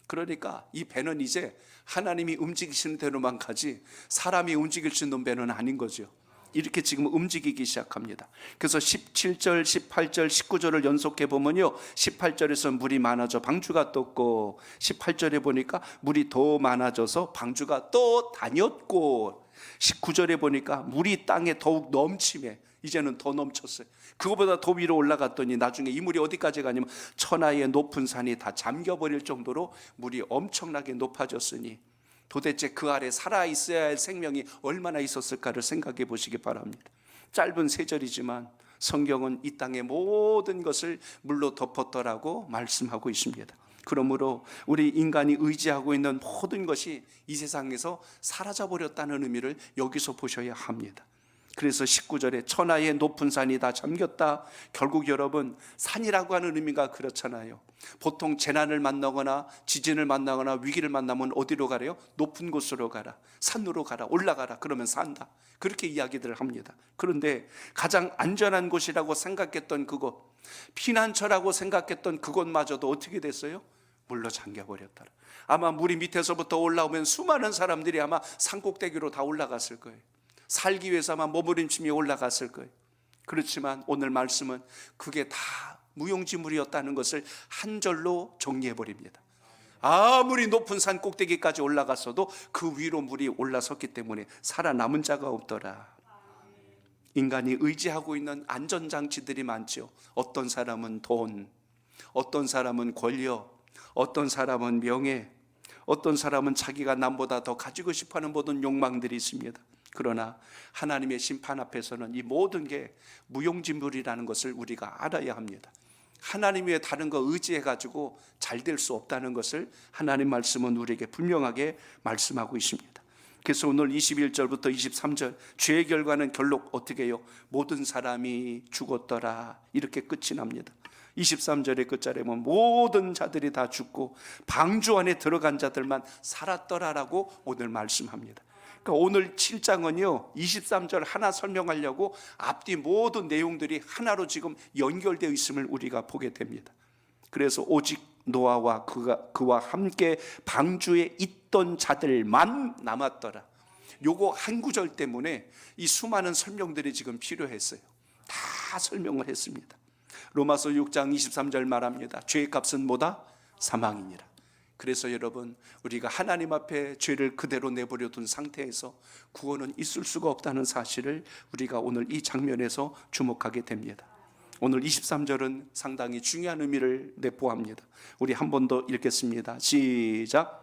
S1: 그러니까 이 배는 이제 하나님이 움직이시는 대로만 가지 사람이 움직일 수 있는 배는 아닌 거죠. 이렇게 지금 움직이기 시작합니다. 그래서 17절, 18절, 19절을 연속해 보면요, 18절에서 물이 많아져 방주가 떴고, 18절에 보니까 물이 더 많아져서 방주가 또 다녔고, 19절에 보니까 물이 땅에 더욱 넘치매, 이제는 더 넘쳤어요. 그거보다 더 위로 올라갔더니 나중에 이 물이 어디까지 가냐면 천하의 높은 산이 다 잠겨버릴 정도로 물이 엄청나게 높아졌으니 도대체 그 아래 살아있어야 할 생명이 얼마나 있었을까를 생각해 보시기 바랍니다. 짧은 세 절이지만 성경은 이 땅의 모든 것을 물로 덮었더라고 말씀하고 있습니다. 그러므로 우리 인간이 의지하고 있는 모든 것이 이 세상에서 사라져버렸다는 의미를 여기서 보셔야 합니다. 그래서 19절에 천하의 높은 산이 다 잠겼다. 결국 여러분, 산이라고 하는 의미가 그렇잖아요. 보통 재난을 만나거나 지진을 만나거나 위기를 만나면 어디로 가래요? 높은 곳으로 가라, 산으로 가라, 올라가라, 그러면 산다, 그렇게 이야기들을 합니다. 그런데 가장 안전한 곳이라고 생각했던 그곳, 피난처라고 생각했던 그곳마저도 어떻게 됐어요? 물로 잠겨버렸다. 아마 물이 밑에서부터 올라오면 수많은 사람들이 아마 산꼭대기로 다 올라갔을 거예요. 살기 위해서 아마 몸부림치며 올라갔을 거예요. 그렇지만 오늘 말씀은 그게 다 무용지물이었다는 것을 한 절로 정리해버립니다. 아무리 높은 산 꼭대기까지 올라갔어도 그 위로 물이 올라섰기 때문에 살아남은 자가 없더라. 인간이 의지하고 있는 안전장치들이 많죠. 어떤 사람은 돈, 어떤 사람은 권력, 어떤 사람은 명예, 어떤 사람은 자기가 남보다 더 가지고 싶어하는 모든 욕망들이 있습니다. 그러나 하나님의 심판 앞에서는 이 모든 게 무용지물이라는 것을 우리가 알아야 합니다. 하나님 외에 다른 거 의지해가지고 잘 될 수 없다는 것을 하나님 말씀은 우리에게 분명하게 말씀하고 있습니다. 그래서 오늘 21절부터 23절 죄의 결과는 결국 어떻게 해요? 모든 사람이 죽었더라, 이렇게 끝이 납니다. 23절의 끝자리에 보면 모든 자들이 다 죽고 방주 안에 들어간 자들만 살았더라라고 오늘 말씀합니다. 그러니까 오늘 7장은요 23절 하나 설명하려고 앞뒤 모든 내용들이 하나로 지금 연결되어 있음을 우리가 보게 됩니다. 그래서 오직 노아와 그와 함께 방주에 있던 자들만 남았더라. 요거 한 구절 때문에 이 수많은 설명들이 지금 필요했어요. 다 설명을 했습니다. 로마서 6장 23절 말합니다. 죄의 값은 뭐다? 사망이니라. 그래서 여러분, 우리가 하나님 앞에 죄를 그대로 내버려 둔 상태에서 구원은 있을 수가 없다는 사실을 우리가 오늘 이 장면에서 주목하게 됩니다. 오늘 23절은 상당히 중요한 의미를 내포합니다. 우리 한 번 더 읽겠습니다. 시작.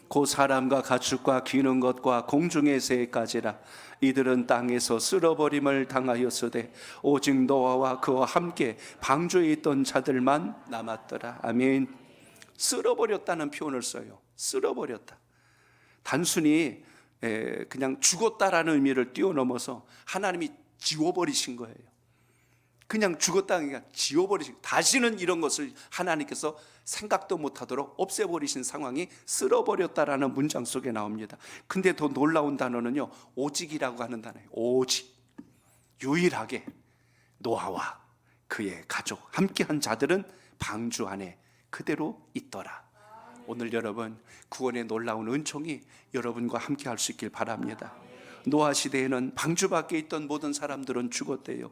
S1: 곧 사람과 가축과 기는 것과 공중의 새까지라. 이들은 땅에서 쓸어버림을 당하였으되 오직 노아와 그와 함께 방주에 있던 자들만 남았더라. 아멘. 쓸어버렸다는 표현을 써요. 쓸어버렸다. 단순히 그냥 죽었다라는 의미를 뛰어넘어서 하나님이 지워버리신 거예요. 그냥 죽었다, 그냥 지워버리신, 다시는 이런 것을 하나님께서 생각도 못하도록 없애버리신 상황이 쓸어버렸다라는 문장 속에 나옵니다. 근데 더 놀라운 단어는요, 오직이라고 하는 단어예요. 오직, 유일하게 노아와 그의 가족 함께한 자들은 방주 안에 그대로 있더라. 오늘 여러분, 구원의 놀라운 은총이 여러분과 함께 할 수 있길 바랍니다. 노아 시대에는 방주 밖에 있던 모든 사람들은 죽었대요.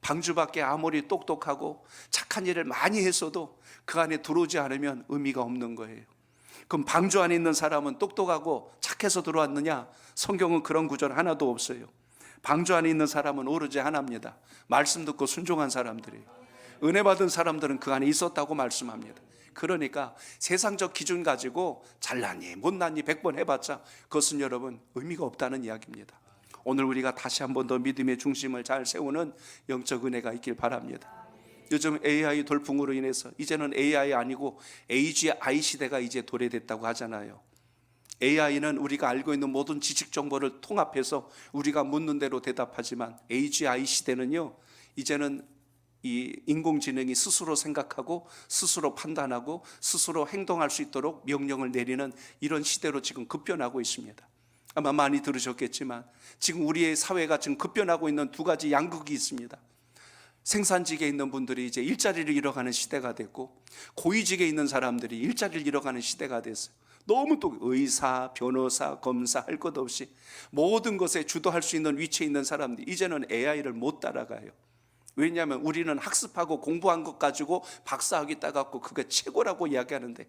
S1: 방주 밖에 아무리 똑똑하고 착한 일을 많이 했어도 그 안에 들어오지 않으면 의미가 없는 거예요. 그럼 방주 안에 있는 사람은 똑똑하고 착해서 들어왔느냐? 성경은 그런 구절 하나도 없어요. 방주 안에 있는 사람은 오로지 하나입니다. 말씀 듣고 순종한 사람들이에요. 은혜 받은 사람들은 그 안에 있었다고 말씀합니다. 그러니까 세상적 기준 가지고 잘났니 못났니 100번 해봤자 그것은 여러분 의미가 없다는 이야기입니다. 오늘 우리가 다시 한 번 더 믿음의 중심을 잘 세우는 영적 은혜가 있길 바랍니다. 요즘 AI 돌풍으로 인해서 이제는 AI 아니고 AGI 시대가 이제 도래됐다고 하잖아요. AI는 우리가 알고 있는 모든 지식 정보를 통합해서 우리가 묻는 대로 대답하지만 AGI 시대는요, 이제는 이 인공지능이 스스로 생각하고 스스로 판단하고 스스로 행동할 수 있도록 명령을 내리는 이런 시대로 지금 급변하고 있습니다. 아마 많이 들으셨겠지만 지금 우리의 사회가 지금 급변하고 있는 두 가지 양극이 있습니다. 생산직에 있는 분들이 이제 일자리를 잃어가는 시대가 됐고, 고위직에 있는 사람들이 일자리를 잃어가는 시대가 됐어요. 너무 또 의사, 변호사, 검사 할 것 없이 모든 것에 주도할 수 있는 위치에 있는 사람들이 이제는 AI를 못 따라가요. 왜냐하면 우리는 학습하고 공부한 것 가지고 박사학위 따갖고 그게 최고라고 이야기하는데,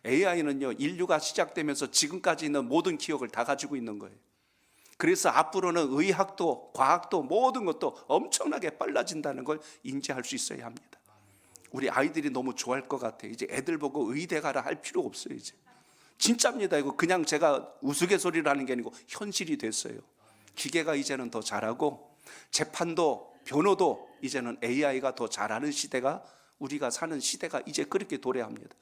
S1: AI는요 인류가 시작되면서 지금까지 있는 모든 기억을 다 가지고 있는 거예요. 그래서 앞으로는 의학도 과학도 모든 것도 엄청나게 빨라진다는 걸 인지할 수 있어야 합니다. 우리 아이들이 너무 좋아할 것 같아요. 이제 애들 보고 의대 가라 할 필요 없어요. 이제 진짜입니다. 이거 그냥 제가 우스갯소리를 하는 게 아니고 현실이 됐어요. 기계가 이제는 더 잘하고 재판도 변호도 이제는 AI가 더 잘하는 시대가, 우리가 사는 시대가 이제 그렇게 도래합니다.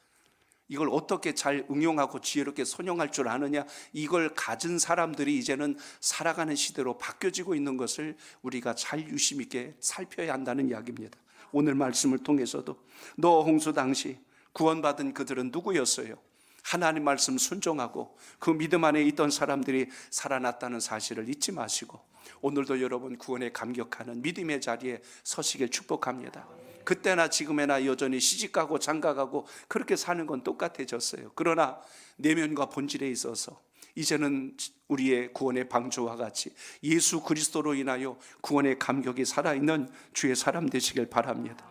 S1: 이걸 어떻게 잘 응용하고 지혜롭게 선용할 줄 아느냐, 이걸 가진 사람들이 이제는 살아가는 시대로 바뀌어지고 있는 것을 우리가 잘 유심 있게 살펴야 한다는 이야기입니다. 오늘 말씀을 통해서도 노아 홍수 당시 구원받은 그들은 누구였어요? 하나님 말씀 순종하고 그 믿음 안에 있던 사람들이 살아났다는 사실을 잊지 마시고 오늘도 여러분 구원에 감격하는 믿음의 자리에 서시길 축복합니다. 그때나 지금에나 여전히 시집가고 장가가고 그렇게 사는 건 똑같아졌어요. 그러나 내면과 본질에 있어서 이제는 우리의 구원의 방주와 같이 예수 그리스도로 인하여 구원의 감격이 살아있는 주의 사람 되시길 바랍니다.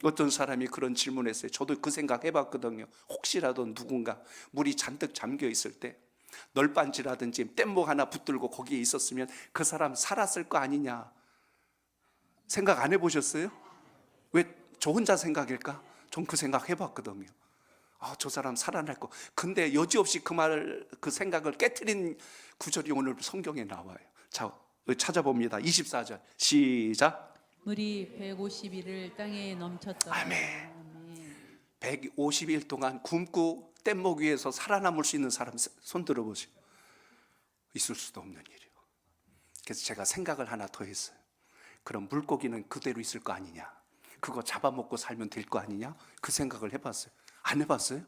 S1: 어떤 사람이 그런 질문했어요. 저도 그 생각 해봤거든요. 혹시라도 누군가 물이 잔뜩 잠겨 있을 때 널빤지라든지 뗏목 하나 붙들고 거기에 있었으면 그 사람 살았을 거 아니냐 생각 안 해보셨어요? 왜 저 혼자 생각일까? 전 그 생각 해봤거든요. 저 사람 살아날 거. 근데 여지없이 그 생각을 깨트린 구절이 오늘 성경에 나와요. 자, 찾아봅니다. 24절 시작.
S2: 물이 150일을 땅에 넘쳤더라.
S1: 아멘. 150일 동안 굶고 뗏목 위에서 살아남을 수 있는 사람 손 들어보세요. 있을 수도 없는 일이에요. 그래서 제가 생각을 하나 더 했어요. 그럼 물고기는 그대로 있을 거 아니냐, 그거 잡아먹고 살면 될 거 아니냐, 그 생각을 해봤어요. 안 해봤어요?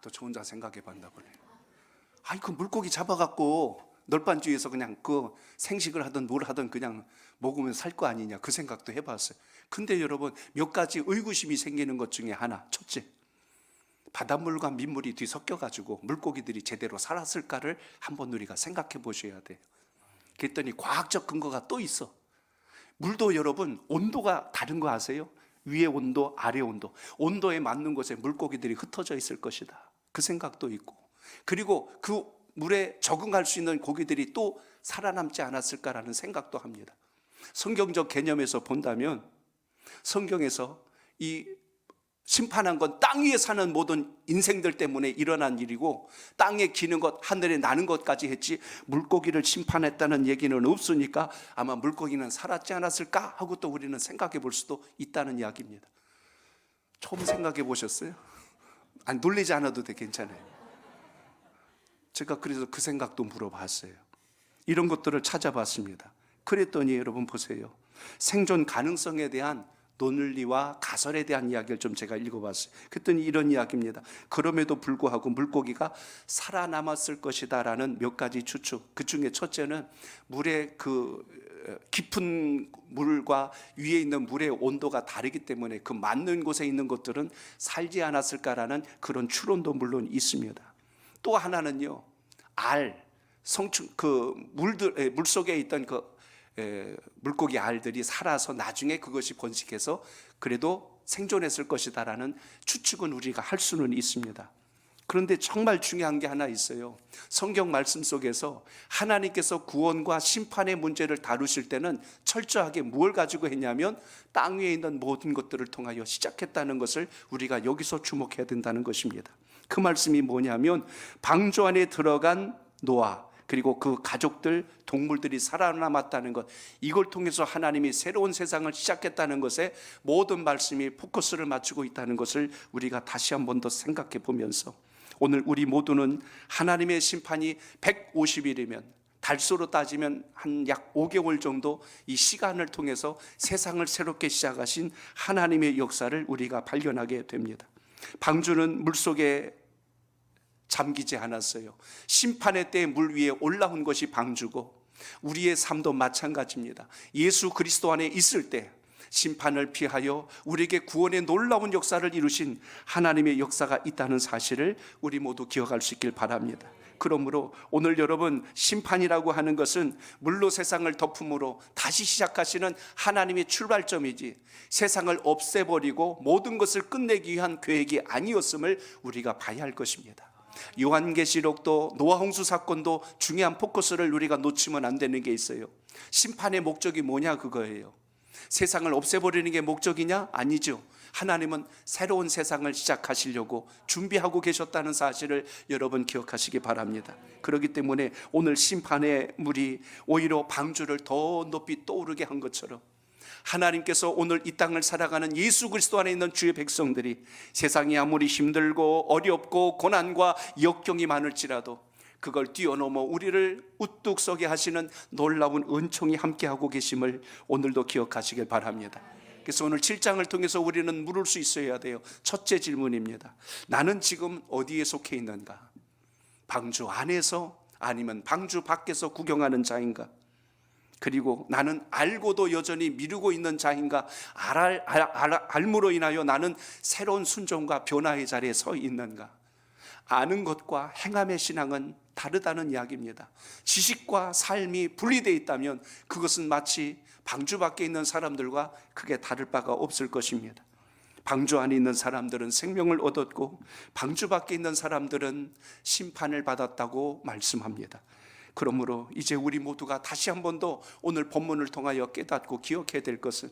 S1: 또 저 혼자 생각해봤나 보네. 그 물고기 잡아갖고 널빤지에서 그냥 그 생식을 하든 뭘 하든 그냥 먹으면 살 거 아니냐, 그 생각도 해봤어요. 근데 여러분 몇 가지 의구심이 생기는 것 중에 하나, 첫째, 바닷물과 민물이 뒤섞여가지고 물고기들이 제대로 살았을까를 한번 우리가 생각해 보셔야 돼요. 그랬더니 과학적 근거가 또 있어. 물도 여러분 온도가 다른 거 아세요? 위의 온도, 아래 온도, 온도에 맞는 곳에 물고기들이 흩어져 있을 것이다, 그 생각도 있고, 그리고 그 물에 적응할 수 있는 고기들이 또 살아남지 않았을까라는 생각도 합니다. 성경적 개념에서 본다면 성경에서 이 심판한 건 땅 위에 사는 모든 인생들 때문에 일어난 일이고 땅에 기는 것, 하늘에 나는 것까지 했지 물고기를 심판했다는 얘기는 없으니까 아마 물고기는 살았지 않았을까 하고 또 우리는 생각해 볼 수도 있다는 이야기입니다. 처음 생각해 보셨어요? 놀리지 않아도 돼, 괜찮아요. 제가 그래서 그 생각도 물어봤어요. 이런 것들을 찾아봤습니다. 그랬더니 여러분 보세요. 생존 가능성에 대한 논리와 가설에 대한 이야기를 좀 제가 읽어봤어요. 그랬더니 이런 이야기입니다. 그럼에도 불구하고 물고기가 살아남았을 것이다 라는 몇 가지 추측. 그 중에 첫째는 물의 그 깊은 물과 위에 있는 물의 온도가 다르기 때문에 그 맞는 곳에 있는 것들은 살지 않았을까라는 그런 추론도 물론 있습니다. 또 하나는요, 성충, 물 속에 있던 물고기 알들이 살아서 나중에 그것이 번식해서 그래도 생존했을 것이다라는 추측은 우리가 할 수는 있습니다. 그런데 정말 중요한 게 하나 있어요. 성경 말씀 속에서 하나님께서 구원과 심판의 문제를 다루실 때는 철저하게 무엇을 가지고 했냐면 땅 위에 있는 모든 것들을 통하여 시작했다는 것을 우리가 여기서 주목해야 된다는 것입니다. 그 말씀이 뭐냐면 방주 안에 들어간 노아, 그리고 그 가족들, 동물들이 살아남았다는 것, 이걸 통해서 하나님이 새로운 세상을 시작했다는 것에 모든 말씀이 포커스를 맞추고 있다는 것을 우리가 다시 한 번 더 생각해 보면서 오늘 우리 모두는 하나님의 심판이 150일이면 달수로 따지면 한 약 5개월 정도 이 시간을 통해서 세상을 새롭게 시작하신 하나님의 역사를 우리가 발견하게 됩니다. 방주는 물속에 잠기지 않았어요. 심판의 때 물 위에 올라온 것이 방주고, 우리의 삶도 마찬가지입니다. 예수 그리스도 안에 있을 때 심판을 피하여 우리에게 구원의 놀라운 역사를 이루신 하나님의 역사가 있다는 사실을 우리 모두 기억할 수 있길 바랍니다. 그러므로 오늘 여러분, 심판이라고 하는 것은 물로 세상을 덮음으로 다시 시작하시는 하나님의 출발점이지, 세상을 없애버리고 모든 것을 끝내기 위한 계획이 아니었음을 우리가 봐야 할 것입니다. 요한계시록도 노아 홍수 사건도 중요한 포커스를 우리가 놓치면 안 되는 게 있어요. 심판의 목적이 뭐냐, 그거예요. 세상을 없애버리는 게 목적이냐? 아니죠. 하나님은 새로운 세상을 시작하시려고 준비하고 계셨다는 사실을 여러분 기억하시기 바랍니다. 그렇기 때문에 오늘 심판의 물이 오히려 방주를 더 높이 떠오르게 한 것처럼, 하나님께서 오늘 이 땅을 살아가는 예수 그리스도 안에 있는 주의 백성들이 세상이 아무리 힘들고 어렵고 고난과 역경이 많을지라도 그걸 뛰어넘어 우리를 우뚝 서게 하시는 놀라운 은총이 함께하고 계심을 오늘도 기억하시길 바랍니다. 그래서 오늘 7장을 통해서 우리는 물을 수 있어야 돼요. 첫째 질문입니다. 나는 지금 어디에 속해 있는가? 방주 안에서 아니면 방주 밖에서 구경하는 자인가? 그리고 나는 알고도 여전히 미루고 있는 자인가? 알므로 인하여 나는 새로운 순종과 변화의 자리에 서 있는가? 아는 것과 행함의 신앙은 다르다는 이야기입니다. 지식과 삶이 분리되어 있다면 그것은 마치 방주 밖에 있는 사람들과 크게 다를 바가 없을 것입니다. 방주 안에 있는 사람들은 생명을 얻었고 방주 밖에 있는 사람들은 심판을 받았다고 말씀합니다. 그러므로 이제 우리 모두가 다시 한 번 더 오늘 본문을 통하여 깨닫고 기억해야 될 것은,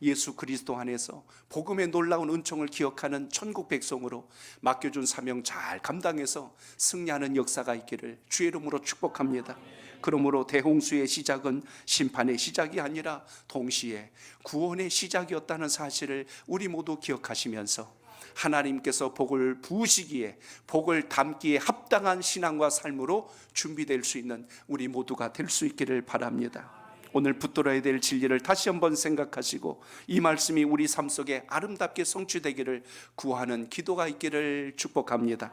S1: 예수 그리스도 안에서 복음의 놀라운 은총을 기억하는 천국 백성으로 맡겨준 사명 잘 감당해서 승리하는 역사가 있기를 주의 이름으로 축복합니다. 그러므로 대홍수의 시작은 심판의 시작이 아니라 동시에 구원의 시작이었다는 사실을 우리 모두 기억하시면서 하나님께서 복을 부으시기에, 복을 담기에 합당한 신앙과 삶으로 준비될 수 있는 우리 모두가 될 수 있기를 바랍니다. 오늘 붙들어야 될 진리를 다시 한번 생각하시고 이 말씀이 우리 삶 속에 아름답게 성취되기를 구하는 기도가 있기를 축복합니다.